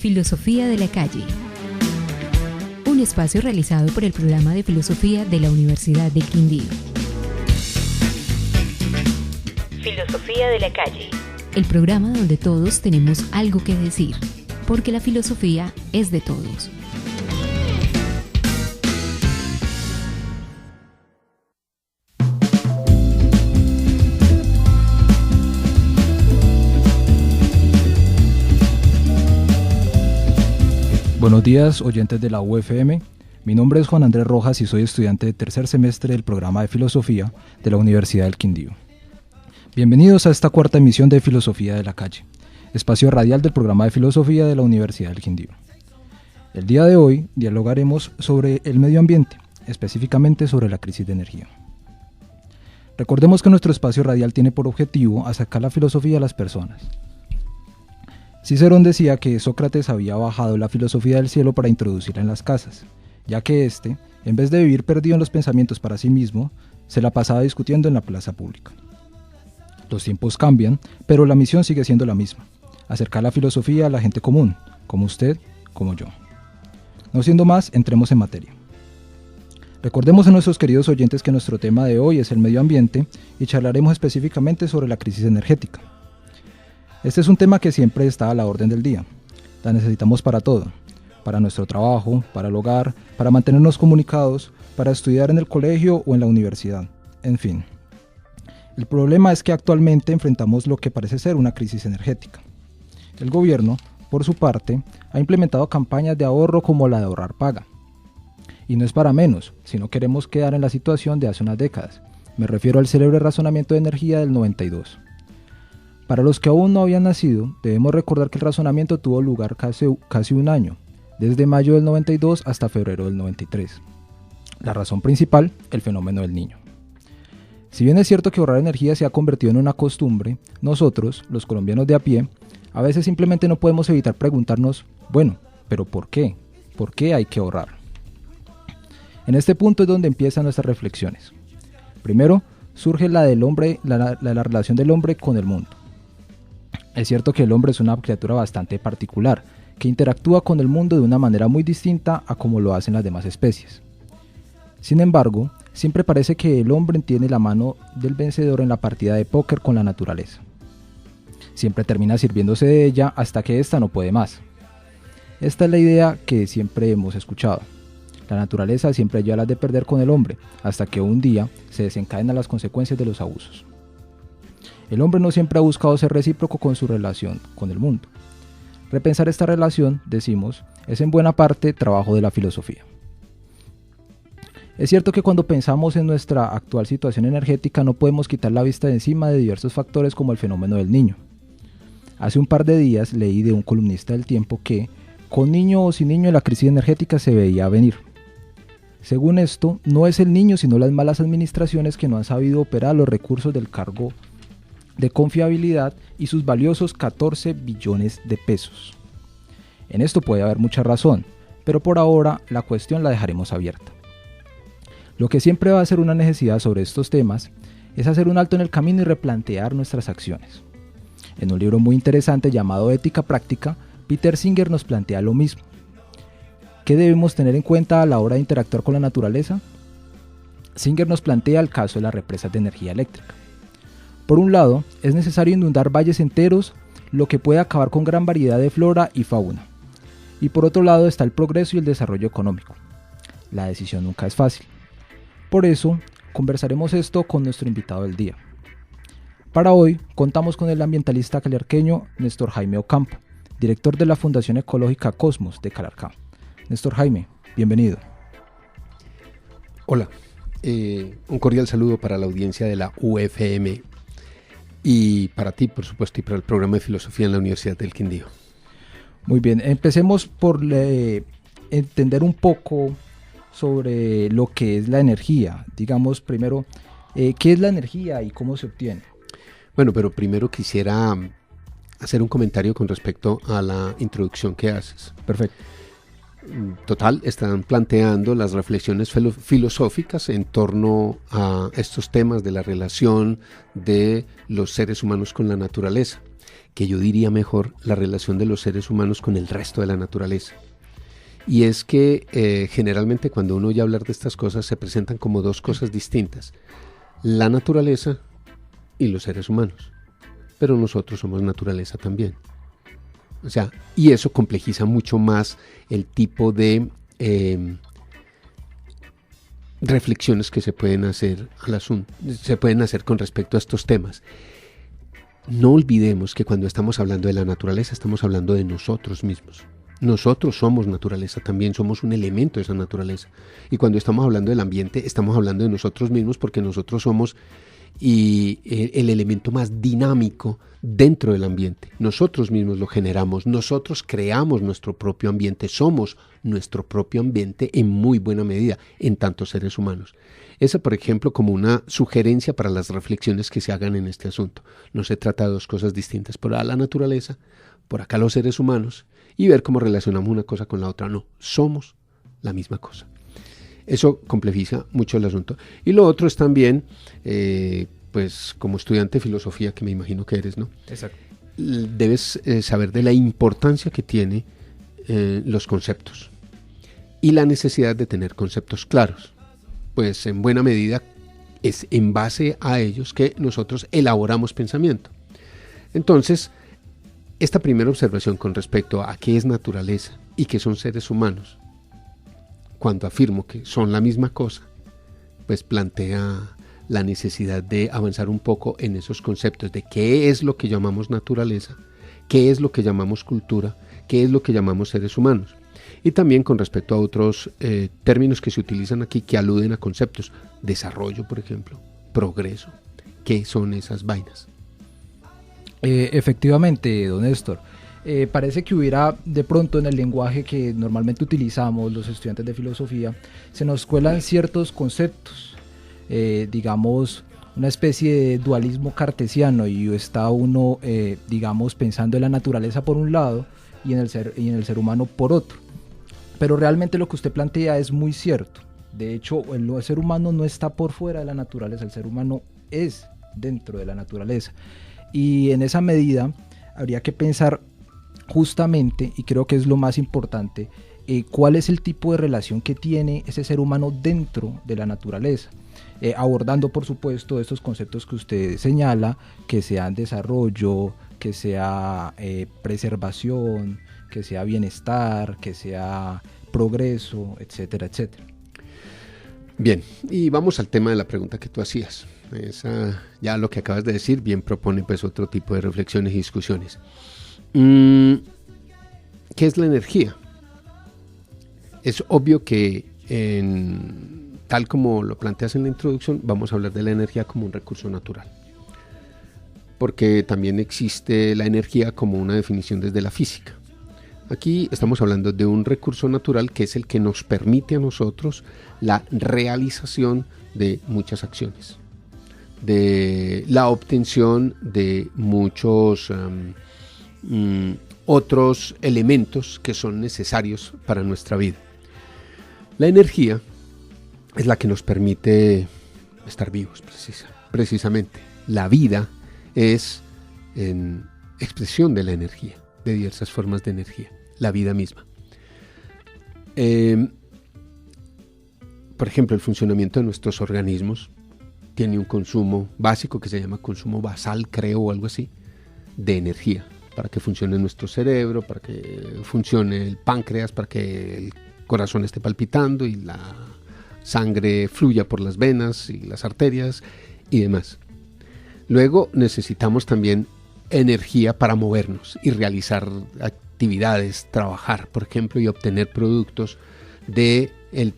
Filosofía de la calle. Un espacio realizado por el programa de Filosofía de la Universidad del Quindío. Filosofía de la calle. El programa donde todos tenemos algo que decir, porque la filosofía es de todos. Buenos días, oyentes de la UFM. Mi nombre es Juan Andrés Rojas y soy estudiante de tercer semestre del programa de Filosofía de la Universidad del Quindío. Bienvenidos a esta cuarta emisión de Filosofía de la Calle, espacio radial del programa de Filosofía de la Universidad del Quindío. El día de hoy dialogaremos sobre el medio ambiente, específicamente sobre la crisis de energía. Recordemos que nuestro espacio radial tiene por objetivo acercar la filosofía a las personas. Cicerón decía que Sócrates había bajado la filosofía del cielo para introducirla en las casas, ya que éste, en vez de vivir perdido en los pensamientos para sí mismo, se la pasaba discutiendo en la plaza pública. Los tiempos cambian, pero la misión sigue siendo la misma: acercar la filosofía a la gente común, como usted, como yo. No siendo más, entremos en materia. Recordemos a nuestros queridos oyentes que nuestro tema de hoy es el medio ambiente y charlaremos específicamente sobre la crisis energética. Este es un tema que siempre está a la orden del día. La necesitamos para todo: para nuestro trabajo, para el hogar, para mantenernos comunicados, para estudiar en el colegio o en la universidad, en fin. El problema es que actualmente enfrentamos lo que parece ser una crisis energética. El gobierno, por su parte, ha implementado campañas de ahorro como la de ahorrar paga. Y no es para menos, si no queremos quedar en la situación de hace unas décadas. Me refiero al célebre razonamiento de energía del 92. Para los que aún no habían nacido, debemos recordar que el razonamiento tuvo lugar casi un año, desde mayo del 92 hasta febrero del 93. La razón principal, el fenómeno del Niño. Si bien es cierto que ahorrar energía se ha convertido en una costumbre, nosotros, los colombianos de a pie, a veces simplemente no podemos evitar preguntarnos, bueno, ¿pero por qué? ¿Por qué hay que ahorrar? En este punto es donde empiezan nuestras reflexiones. Primero, surge la relación del hombre con el mundo. Es cierto que el hombre es una criatura bastante particular, que interactúa con el mundo de una manera muy distinta a como lo hacen las demás especies. Sin embargo, siempre parece que el hombre tiene la mano del vencedor en la partida de póker con la naturaleza. Siempre termina sirviéndose de ella hasta que ésta no puede más. Esta es la idea que siempre hemos escuchado. La naturaleza siempre lleva las de perder con el hombre, hasta que un día se desencadenan las consecuencias de los abusos. El hombre no siempre ha buscado ser recíproco con su relación con el mundo. Repensar esta relación, decimos, es en buena parte trabajo de la filosofía. Es cierto que cuando pensamos en nuestra actual situación energética no podemos quitar la vista de encima de diversos factores como el fenómeno del Niño. Hace un par de días leí de un columnista del Tiempo que, con niño o sin niño, la crisis energética se veía venir. Según esto, no es el niño sino las malas administraciones que no han sabido operar los recursos del cargo de confiabilidad y sus valiosos 14 billones de pesos. En esto puede haber mucha razón, pero por ahora la cuestión la dejaremos abierta. Lo que siempre va a ser una necesidad sobre estos temas es hacer un alto en el camino y replantear nuestras acciones. En un libro muy interesante llamado Ética Práctica, Peter Singer nos plantea lo mismo. ¿Qué debemos tener en cuenta a la hora de interactuar con la naturaleza? Singer nos plantea el caso de las represas de energía eléctrica. Por un lado, es necesario inundar valles enteros, lo que puede acabar con gran variedad de flora y fauna. Y por otro lado está el progreso y el desarrollo económico. La decisión nunca es fácil. Por eso, conversaremos esto con nuestro invitado del día. Para hoy, contamos con el ambientalista calarqueño Néstor Jaime Ocampo, director de la Fundación Ecológica Cosmos de Calarcá. Néstor Jaime, bienvenido. Hola, un cordial saludo para la audiencia de la UFM. Y para ti, por supuesto, y para el programa de filosofía en la Universidad del Quindío. Muy bien, empecemos por entender un poco sobre lo que es la energía. Digamos primero, ¿qué es la energía y cómo se obtiene? Bueno, pero primero quisiera hacer un comentario con respecto a la introducción que haces. Perfecto. Total, están planteando las reflexiones filosóficas en torno a estos temas de la relación de los seres humanos con la naturaleza, que yo diría mejor la relación de los seres humanos con el resto de la naturaleza. Y es que generalmente cuando uno oye hablar de estas cosas se presentan como dos cosas distintas: la naturaleza y los seres humanos. Pero nosotros somos naturaleza también. O sea, y eso complejiza mucho más el tipo de reflexiones que se pueden hacer al asunto, se pueden hacer con respecto a estos temas. No olvidemos que cuando estamos hablando de la naturaleza, estamos hablando de nosotros mismos. Nosotros somos naturaleza también, somos un elemento de esa naturaleza. Y cuando estamos hablando del ambiente, estamos hablando de nosotros mismos, porque nosotros somos el elemento más dinámico dentro del ambiente. Nosotros mismos lo generamos, nosotros creamos nuestro propio ambiente, somos nuestro propio ambiente en muy buena medida, en tantos seres humanos. Esa, por ejemplo, como una sugerencia para las reflexiones que se hagan en este asunto. No se trata de dos cosas distintas: por acá la naturaleza, por acá los seres humanos, y ver cómo relacionamos una cosa con la otra. No, somos la misma cosa. Eso complejiza mucho el asunto. Y lo otro es también, pues como estudiante de filosofía, que me imagino que eres, ¿no? Exacto. Debes saber de la importancia que tiene los conceptos y la necesidad de tener conceptos claros. Pues en buena medida es en base a ellos que nosotros elaboramos pensamiento. Entonces, esta primera observación con respecto a qué es naturaleza y qué son seres humanos, cuando afirmo que son la misma cosa, pues plantea la necesidad de avanzar un poco en esos conceptos de qué es lo que llamamos naturaleza, qué es lo que llamamos cultura, qué es lo que llamamos seres humanos. Y también con respecto a otros términos que se utilizan aquí que aluden a conceptos: desarrollo, por ejemplo, progreso. ¿Qué son esas vainas? Efectivamente, don Néstor. Parece que hubiera de pronto en el lenguaje que normalmente utilizamos los estudiantes de filosofía, se nos cuelan ciertos conceptos, digamos una especie de dualismo cartesiano, y está uno digamos pensando en la naturaleza por un lado y en el ser humano por otro. Pero realmente lo que usted plantea es muy cierto. De hecho, el ser humano no está por fuera de la naturaleza, el ser humano es dentro de la naturaleza. Y en esa medida habría que pensar justamente, y creo que es lo más importante, cuál es el tipo de relación que tiene ese ser humano dentro de la naturaleza, abordando por supuesto estos conceptos que usted señala, que sean desarrollo, que sea preservación, que sea bienestar, que sea progreso, etcétera, etcétera. Bien, y vamos al tema de la pregunta que tú hacías. Ya lo que acabas de decir bien propone pues otro tipo de reflexiones y discusiones. ¿Qué es la energía? Es obvio que tal como lo planteas en la introducción, vamos a hablar de la energía como un recurso natural, porque también existe la energía como una definición desde la física. Aquí estamos hablando de un recurso natural que es el que nos permite a nosotros la realización de muchas acciones, de la obtención de muchos otros elementos que son necesarios para nuestra vida. La energía es la que nos permite estar vivos, precisamente. La vida es en expresión de la energía, de diversas formas de energía, la vida misma. Por ejemplo, el funcionamiento de nuestros organismos tiene un consumo básico que se llama consumo basal, creo, o algo así, de energía, para que funcione nuestro cerebro, para que funcione el páncreas, para que el corazón esté palpitando y la sangre fluya por las venas y las arterias y demás. Luego necesitamos también energía para movernos y realizar actividades, trabajar, por ejemplo, y obtener productos de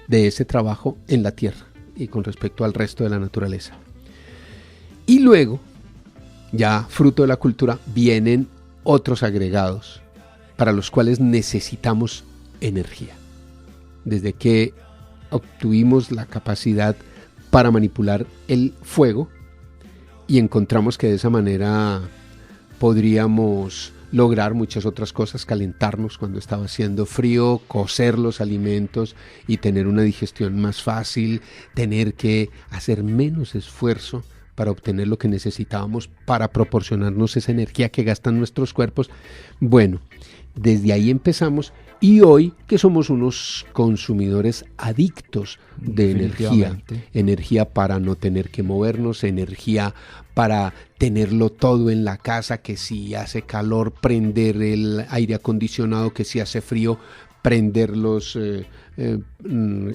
ese trabajo en la tierra y con respecto al resto de la naturaleza. Y luego, ya fruto de la cultura, vienen otros agregados para los cuales necesitamos energía. Desde que obtuvimos la capacidad para manipular el fuego y encontramos que de esa manera podríamos lograr muchas otras cosas, calentarnos cuando estaba haciendo frío, cocer los alimentos y tener una digestión más fácil, tener que hacer menos esfuerzo para obtener lo que necesitábamos para proporcionarnos esa energía que gastan nuestros cuerpos. Bueno, desde ahí empezamos, y hoy que somos unos consumidores adictos de energía para no tener que movernos, energía para tenerlo todo en la casa, que si hace calor prender el aire acondicionado, que si hace frío prender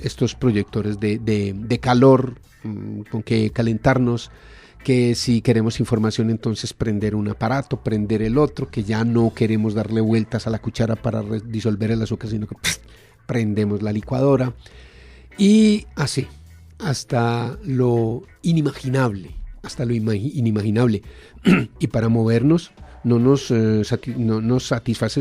estos proyectores de calor con que calentarnos, que si queremos información entonces prender un aparato, prender el otro, que ya no queremos darle vueltas a la cuchara para disolver el azúcar, sino que prendemos la licuadora, y así hasta lo inimaginable, y para movernos no nos satisface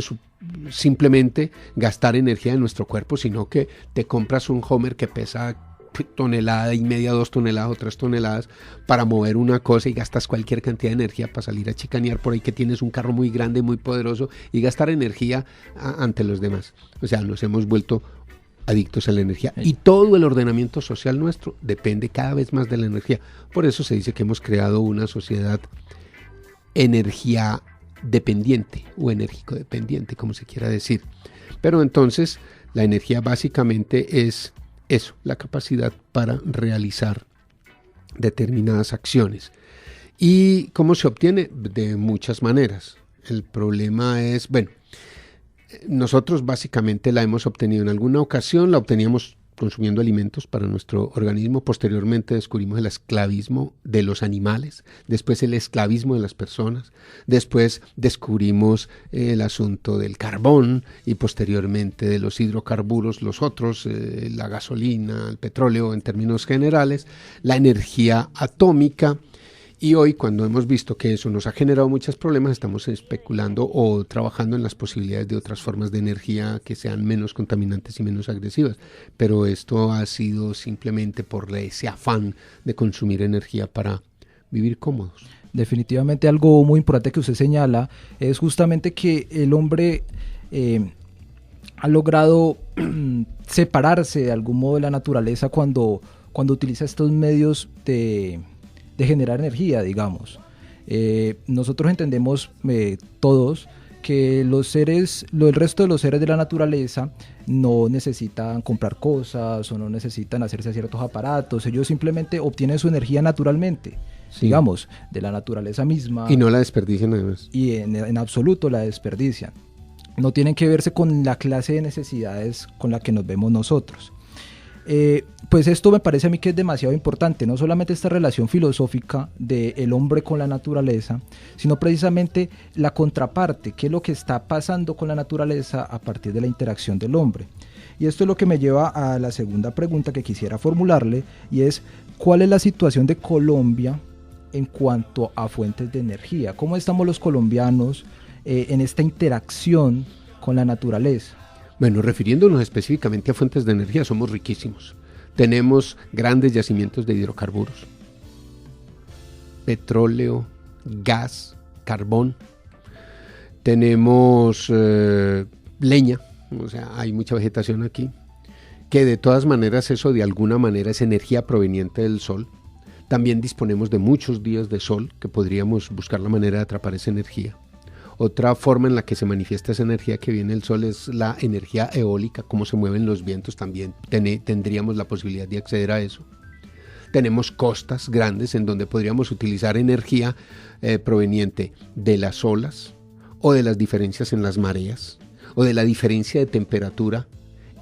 simplemente gastar energía en nuestro cuerpo, sino que te compras un Homer que pesa 1,5 toneladas, 2 toneladas o 3 toneladas para mover una cosa, y gastas cualquier cantidad de energía para salir a chicanear por ahí que tienes un carro muy grande, muy poderoso, y gastar energía ante los demás. O sea, nos hemos vuelto adictos a la energía, y todo el ordenamiento social nuestro depende cada vez más de la energía. Por eso se dice que hemos creado una sociedad energía dependiente o enérgico dependiente, como se quiera decir. Pero entonces la energía básicamente es eso, la capacidad para realizar determinadas acciones. ¿Y cómo se obtiene? De muchas maneras. El problema es, nosotros básicamente la hemos obtenido en alguna ocasión, la obteníamos consumiendo alimentos para nuestro organismo. Posteriormente descubrimos el esclavismo de los animales, después el esclavismo de las personas, después descubrimos el asunto del carbón, y posteriormente de los hidrocarburos, los otros, la gasolina, el petróleo en términos generales, la energía atómica. Y hoy, cuando hemos visto que eso nos ha generado muchos problemas, estamos especulando o trabajando en las posibilidades de otras formas de energía que sean menos contaminantes y menos agresivas. Pero esto ha sido simplemente por ese afán de consumir energía para vivir cómodos. Definitivamente algo muy importante que usted señala es justamente que el hombre ha logrado separarse de algún modo de la naturaleza cuando utiliza estos medios de generar energía, digamos. Nosotros entendemos todos que el resto de los seres de la naturaleza no necesitan comprar cosas o no necesitan hacerse ciertos aparatos. Ellos simplemente obtienen su energía naturalmente, digamos, de la naturaleza misma. Y no la desperdician además. Y en absoluto la desperdician. No tienen que verse con la clase de necesidades con la que nos vemos nosotros. Pues esto me parece a mí que es demasiado importante, no solamente esta relación filosófica del hombre con la naturaleza, sino precisamente la contraparte, qué es lo que está pasando con la naturaleza a partir de la interacción del hombre. Y esto es lo que me lleva a la segunda pregunta que quisiera formularle, y es ¿cuál es la situación de Colombia en cuanto a fuentes de energía? ¿Cómo estamos los colombianos en esta interacción con la naturaleza? Bueno, refiriéndonos específicamente a fuentes de energía, somos riquísimos. Tenemos grandes yacimientos de hidrocarburos, petróleo, gas, carbón. Tenemos leña, o sea, hay mucha vegetación aquí, que de todas maneras eso de alguna manera es energía proveniente del sol. También disponemos de muchos días de sol que podríamos buscar la manera de atrapar esa energía. Otra forma en la que se manifiesta esa energía que viene del sol es la energía eólica, cómo se mueven los vientos, también tendríamos la posibilidad de acceder a eso. Tenemos costas grandes en donde podríamos utilizar energía proveniente de las olas o de las diferencias en las mareas o de la diferencia de temperatura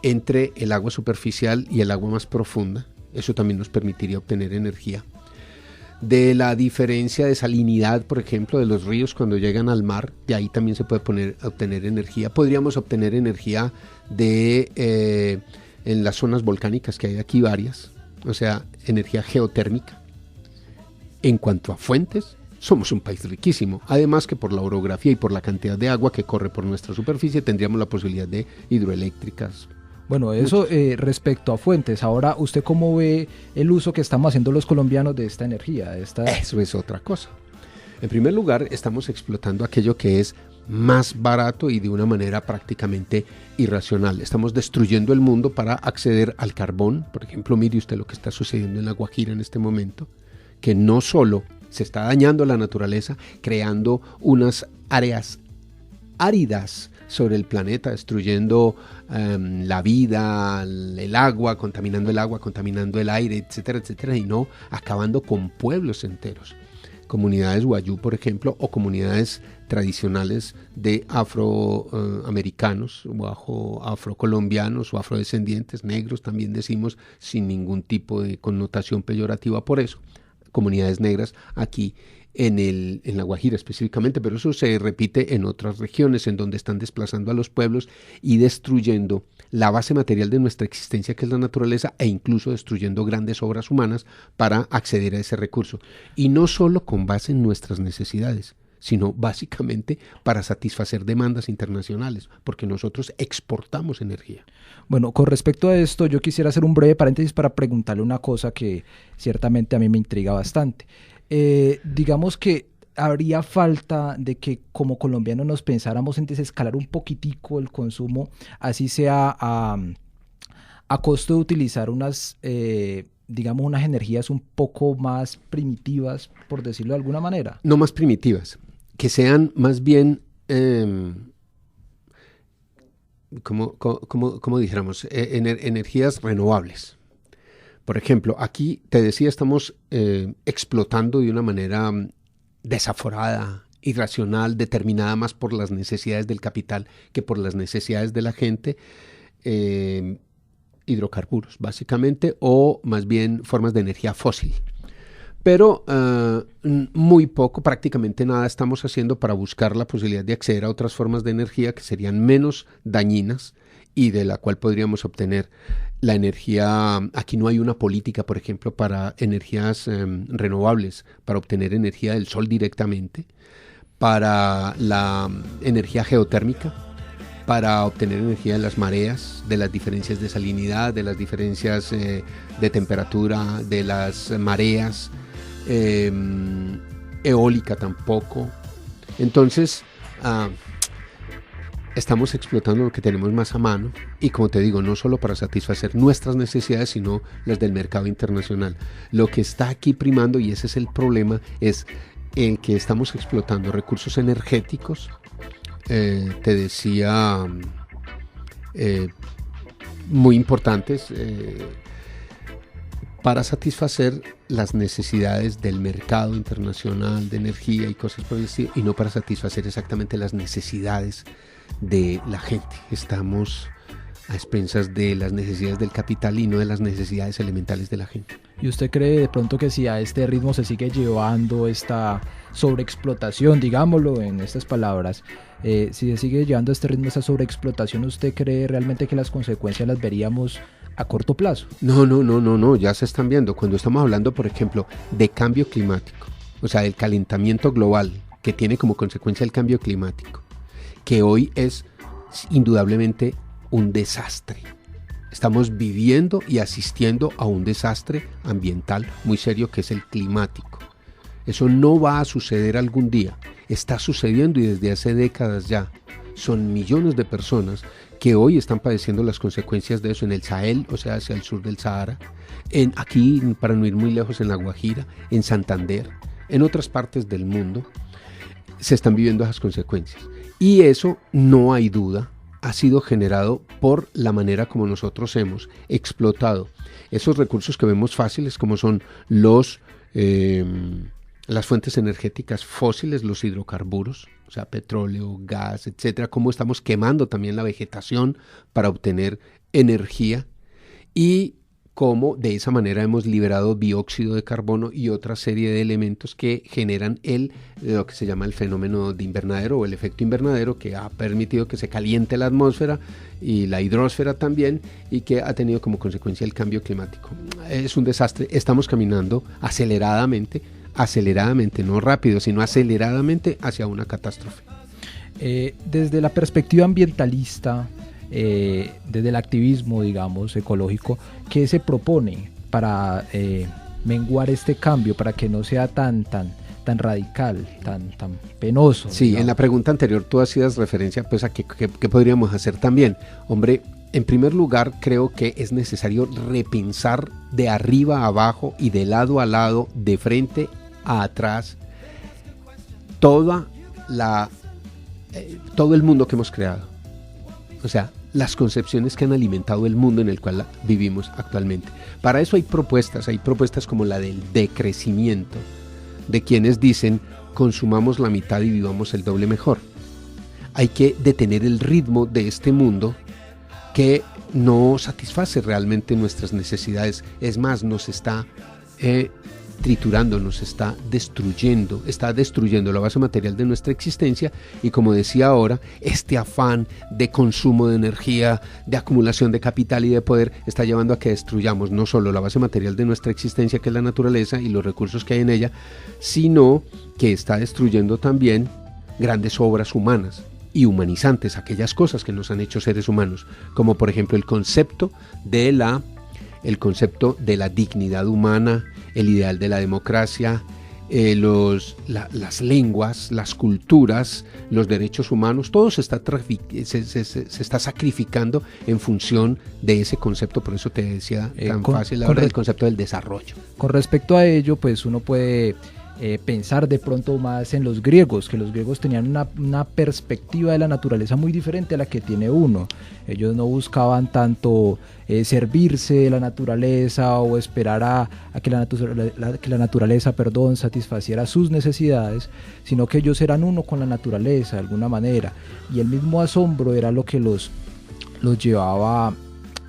entre el agua superficial y el agua más profunda. Eso también nos permitiría obtener energía. De la diferencia de salinidad, por ejemplo, de los ríos cuando llegan al mar, de ahí también se puede obtener energía. Podríamos obtener energía en las zonas volcánicas, que hay aquí varias, o sea, energía geotérmica. En cuanto a fuentes, somos un país riquísimo, además que por la orografía y por la cantidad de agua que corre por nuestra superficie, tendríamos la posibilidad de hidroeléctricas. Bueno, eso respecto a fuentes. Ahora, ¿usted cómo ve el uso que estamos haciendo los colombianos de esta energía? Eso es otra cosa. En primer lugar, estamos explotando aquello que es más barato y de una manera prácticamente irracional. Estamos destruyendo el mundo para acceder al carbón. Por ejemplo, mire usted lo que está sucediendo en La Guajira en este momento, que no solo se está dañando la naturaleza, creando unas áreas áridas sobre el planeta, destruyendo la vida, el agua, contaminando el aire, etcétera, etcétera, y no acabando con pueblos enteros. Comunidades wayú, por ejemplo, o comunidades tradicionales de afroamericanos o afrocolombianos o afrodescendientes, negros también decimos, sin ningún tipo de connotación peyorativa por eso. Comunidades negras aquí en la Guajira específicamente, pero eso se repite en otras regiones en donde están desplazando a los pueblos y destruyendo la base material de nuestra existencia, que es la naturaleza, e incluso destruyendo grandes obras humanas para acceder a ese recurso. Y no solo con base en nuestras necesidades, sino básicamente para satisfacer demandas internacionales, porque nosotros exportamos energía. Bueno, con respecto a esto, yo quisiera hacer un breve paréntesis para preguntarle una cosa que ciertamente a mí me intriga bastante. Digamos que habría falta de que como colombianos nos pensáramos en desescalar un poquitico el consumo, así sea a costo de utilizar unas, digamos, unas energías un poco más primitivas, por decirlo de alguna manera. No más primitivas, que sean más bien, como dijéramos, energías renovables. Por ejemplo, aquí te decía, estamos explotando de una manera desaforada, irracional, determinada más por las necesidades del capital que por las necesidades de la gente, hidrocarburos básicamente, o más bien formas de energía fósil. Pero muy poco, prácticamente nada estamos haciendo para buscar la posibilidad de acceder a otras formas de energía que serían menos dañinas y de la cual podríamos obtener la energía. Aquí no hay una política, por ejemplo, para energías renovables, para obtener energía del sol directamente, para la energía geotérmica, para obtener energía de las mareas, de las diferencias de salinidad, de las diferencias de temperatura, de las mareas, eólica tampoco. Entonces, estamos explotando lo que tenemos más a mano y, como te digo, no solo para satisfacer nuestras necesidades, sino las del mercado internacional. Lo que está aquí primando, y ese es el problema, es el que estamos explotando recursos energéticos, te decía, muy importantes para satisfacer las necesidades del mercado internacional de energía y cosas por el estilo, y no para satisfacer exactamente las necesidades de la gente. Estamos a expensas de las necesidades del capital y no de las necesidades elementales de la gente. ¿Y usted cree de pronto que si a este ritmo se sigue llevando esta sobreexplotación, digámoslo en estas palabras, si se sigue llevando a este ritmo esa sobreexplotación, ¿usted cree realmente que las consecuencias las veríamos a corto plazo? No, ya se están viendo. Cuando estamos hablando, por ejemplo, de cambio climático, o sea, del calentamiento global que tiene como consecuencia el cambio climático, que hoy es indudablemente un desastre. Estamos viviendo y asistiendo a un desastre ambiental muy serio, que es el climático. Eso no va a suceder algún día. Está sucediendo y desde hace décadas ya. Son millones de personas que hoy están padeciendo las consecuencias de eso en el Sahel, o sea, hacia el sur del Sahara, aquí, para no ir muy lejos, en La Guajira, en Santander, en otras partes del mundo, se están viviendo esas consecuencias. Y eso, no hay duda, ha sido generado por la manera como nosotros hemos explotado esos recursos que vemos fáciles, como son las fuentes energéticas fósiles, los hidrocarburos, o sea, petróleo, gas, etcétera, cómo estamos quemando también la vegetación para obtener energía, y cómo de esa manera hemos liberado dióxido de carbono y otra serie de elementos que generan lo que se llama el fenómeno de invernadero o el efecto invernadero, que ha permitido que se caliente la atmósfera y la hidrosfera también, y que ha tenido como consecuencia el cambio climático. Es un desastre. Estamos caminando aceleradamente, no rápido, sino aceleradamente hacia una catástrofe. Desde la perspectiva ambientalista, desde el activismo, digamos, ecológico, ¿qué se propone para menguar este cambio, para que no sea tan radical, tan penoso? Sí, digamos. En la pregunta anterior tú hacías referencia pues a qué podríamos hacer también. Hombre, en primer lugar, creo que es necesario repensar de arriba a abajo y de lado a lado, de frente a atrás, todo el mundo que hemos creado. O sea, las concepciones que han alimentado el mundo en el cual vivimos actualmente. Para eso hay propuestas como la del decrecimiento, de quienes dicen, consumamos la mitad y vivamos el doble mejor. Hay que detener el ritmo de este mundo que no satisface realmente nuestras necesidades. Es más, nos está triturando, nos está destruyendo la base material de nuestra existencia, y como decía ahora, este afán de consumo de energía, de acumulación de capital y de poder está llevando a que destruyamos no solo la base material de nuestra existencia, que es la naturaleza y los recursos que hay en ella, sino que está destruyendo también grandes obras humanas y humanizantes, aquellas cosas que nos han hecho seres humanos, como por ejemplo el concepto de la dignidad humana, el ideal de la democracia, las lenguas, las culturas, los derechos humanos. Todo se está sacrificando en función de ese concepto. Por eso te decía tan fácil ahora el concepto del desarrollo. Con respecto a ello, pues uno puede pensar de pronto más en los griegos, que los griegos tenían una perspectiva de la naturaleza muy diferente a la que tiene uno. Ellos no buscaban tanto servirse de la naturaleza o esperar a que la naturaleza satisfaciera sus necesidades, sino que ellos eran uno con la naturaleza de alguna manera, y el mismo asombro era lo que los llevaba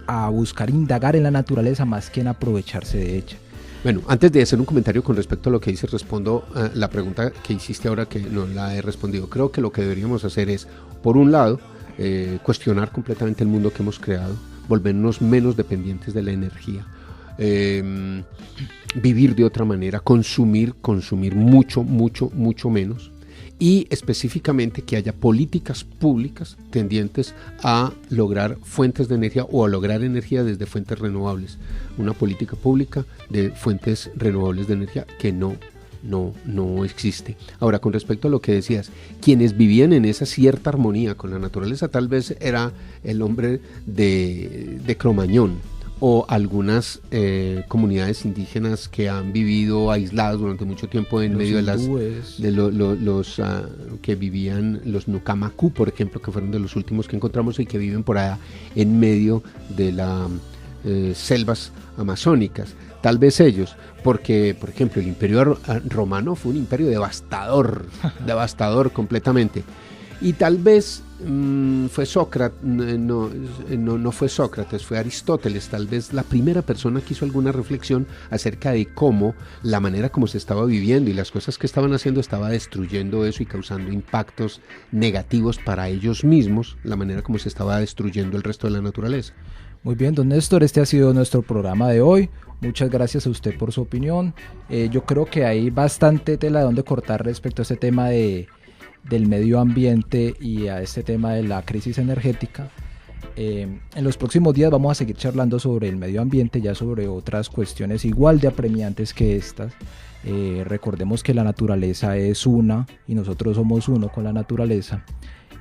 a buscar indagar en la naturaleza más que en aprovecharse de ella. Bueno, antes de hacer un comentario con respecto a lo que dices, respondo a la pregunta que hiciste ahora, que no la he respondido. Creo que lo que deberíamos hacer es, por un lado, cuestionar completamente el mundo que hemos creado, volvernos menos dependientes de la energía, vivir de otra manera, consumir mucho menos, y específicamente que haya políticas públicas tendientes a lograr fuentes de energía o a lograr energía desde fuentes renovables. Una política pública de fuentes renovables de energía que no existe. Ahora, con respecto a lo que decías, quienes vivían en esa cierta armonía con la naturaleza, tal vez era el hombre de Cromañón, o algunas comunidades indígenas que han vivido aisladas durante mucho tiempo en medio de los que vivían, los Nucamacú, por ejemplo, que fueron de los últimos que encontramos y que viven por allá en medio de las selvas amazónicas. Tal vez ellos, porque, por ejemplo, el imperio romano fue un imperio devastador completamente. Y tal vez fue Sócrates, no fue Sócrates, fue Aristóteles, tal vez la primera persona que hizo alguna reflexión acerca de cómo la manera como se estaba viviendo y las cosas que estaban haciendo estaba destruyendo eso y causando impactos negativos para ellos mismos, la manera como se estaba destruyendo el resto de la naturaleza. Muy bien, don Néstor, este ha sido nuestro programa de hoy. Muchas gracias a usted por su opinión. Yo creo que hay bastante tela de donde cortar respecto a este tema del medio ambiente y a este tema de la crisis energética. En los próximos días vamos a seguir charlando sobre el medio ambiente, ya sobre otras cuestiones igual de apremiantes que estas. Recordemos que la naturaleza es una y nosotros somos uno con la naturaleza.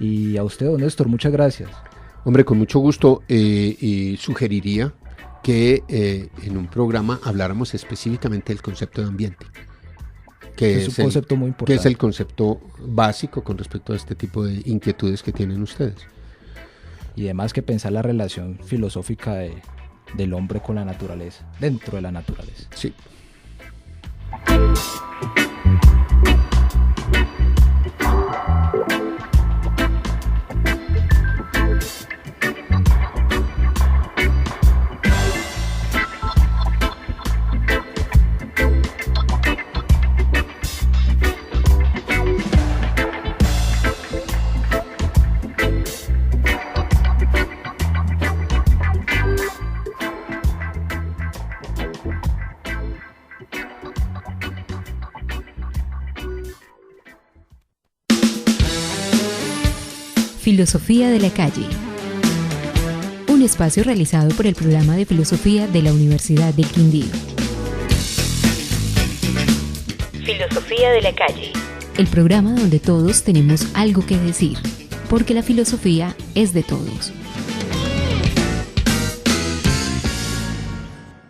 Y a usted, don Néstor, muchas gracias. Hombre, con mucho gusto. Sugeriría que en un programa habláramos específicamente del concepto de ambiente, que es un concepto muy importante, que es el concepto básico con respecto a este tipo de inquietudes que tienen ustedes. Y además que pensar la relación filosófica del hombre con la naturaleza, dentro de la naturaleza. Sí. Filosofía de la calle. Un espacio realizado por el programa de filosofía de la Universidad del Quindío. Filosofía de la calle. El programa donde todos tenemos algo que decir, porque la filosofía es de todos.